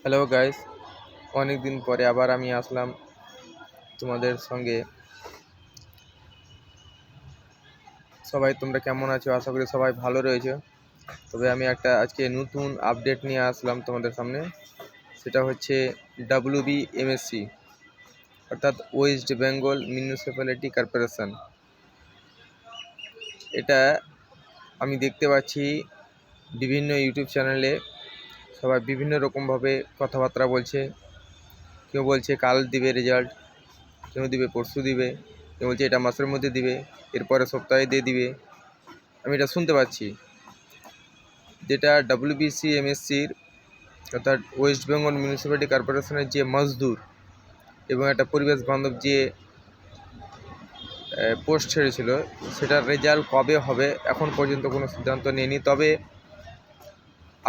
Hello guys, অনেক দিন পরে আবার আমি আসলাম তোমাদের সঙ্গে। সবাই তোমরা কেমন আছো? আশা করি সবাই ভালো রয়েছে। তবে আমি একটা আজকে নতুন আপডেট নিয়ে আসলাম তোমাদের সামনে। সেটা হচ্ছে WBMSC, অর্থাৎ ওয়েস্ট বেঙ্গল মিউনিসিপ্যালিটি কর্পোরেশন। এটা আমি দেখতে পাচ্ছি বিভিন্ন ইউটিউব চ্যানেলে সবাই বিভিন্ন রকমভাবে কথাবার্তা বলছে। কেউ বলছে কাল দিবে রেজাল্ট, কেউ দিবে পরশু দিবে, কেউ বলছে এটা মাসের মধ্যে দিবে, এরপরে সপ্তাহে দিয়ে দিবে। আমি এটা শুনতে পাচ্ছি, যেটা WBCMSCর অর্থাৎ ওয়েস্ট বেঙ্গল মিউনিসিপ্যালিটি কর্পোরেশনের যে মজদুর এবং একটা পরিবেশ বান্ধব যে পোস্ট ছেড়েছিল, সেটার রেজাল্ট কবে হবে এখন পর্যন্ত কোনো সিদ্ধান্ত নেয়নি। তবে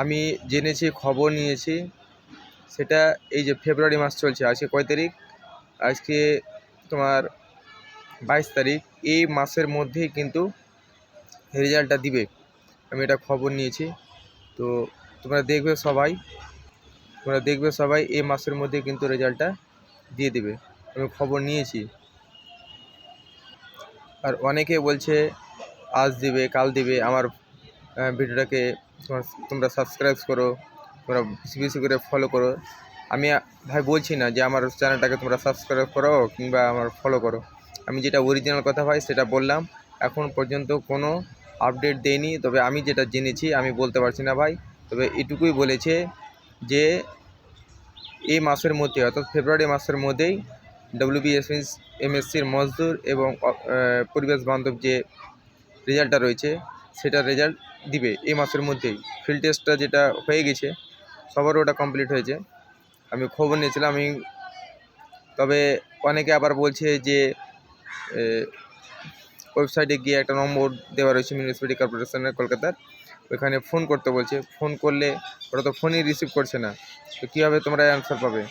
আমি জেনেছি, খবর নিয়েছি, সেটা এই যে ফেব্রুয়ারি মাস চলছে, আজকে কয় তারিখ? আজকে তোমার 22 তারিখ। এই মাসের মধ্যেই কিন্তু রেজাল্টটা দিবে, আমি এটা খবর নিয়েছি। তো তোমরা দেখবে সবাই এই মাসের মধ্যে কিন্তু রেজাল্টটা দিয়ে দেবে, আমি খবর নিয়েছি। আর অনেকে বলছে আজ দিবে, কাল দিবে। আমার ভিডিওটাকে তোমরা সাবস্ক্রাইব করো, তোমরা বেশি বেশি করে ফলো করো। আমি ভাই বলছি না যে আমার চ্যানেলটাকে তোমরা সাবস্ক্রাইব করো কিংবা আমার ফলো করো। আমি যেটা অরিজিনাল কথা ভাই সেটা বললাম। এখন পর্যন্ত কোনো আপডেট দেয়নি, তবে আমি যেটা জেনেছি আমি বলতে পারছি না ভাই। তবে এটুকুই বলেছে যে এই মাসের মধ্যে, অর্থাৎ ফেব্রুয়ারি মাসের মধ্যেই WBMSCর মজদুর এবং পরিবেশ বান্ধব যে রেজাল্টটা রয়েছে সেটা রেজাল্ট দিবে এই মাসের মধ্যেই। ফিল্ড টেস্টটা যেটা হয়ে গেছে সবার ওটা কমপ্লিট হয়েছে, আমি খবর নিয়েছিলাম। তবে অনেকে আবার বলছে যে ওয়েবসাইটে গিয়ে একটা নম্বর দেওয়া রয়েছে মিউনিসিপ্যালিটি কর্পোরেশনের কলকাতার, ওইখানে ফোন করতে বলছে। ফোন করলে ওরা তো ফোনই রিসিভ করছে না, তো কীভাবে তোমরা অ্যান্সার পাবে?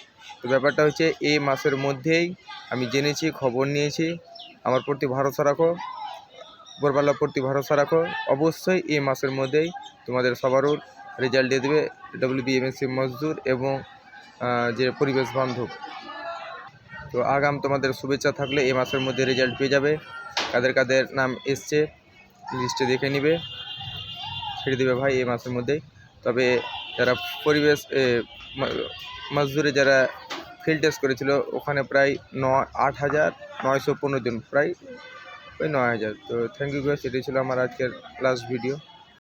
তো ব্যাপারটা হচ্ছে এই মাসের মধ্যেই, আমি জেনেছি, খবর নিয়েছি। আমার প্রতি ভরসা রাখো, উপরওয়ালার প্রতি ভরসা রাখো। অবশ্যই এই মাসের মধ্যেই তোমাদের সবারও রেজাল্ট দিয়ে দেবে WBMSC মজদুর এবং যে পরিবেশ বান্ধব। তো আগাম তোমাদের শুভেচ্ছা থাকলে এই মাসের মধ্যে রেজাল্ট পেয়ে যাবে। কাদের কাদের নাম এসছে লিস্টে দেখে নিবে, ছেড়ে দেবে ভাই এই মাসের মধ্যেই। তবে যারা পরিবেশ মজদুরে যারা ফিল্ড টেস্ট করেছিল, ওখানে প্রায় 8,915 জন, প্রায় ওই 9,000। তো থ্যাংক ইউ গাইস, এটাই ছিল আমার আজকের লাস্ট ভিডিও।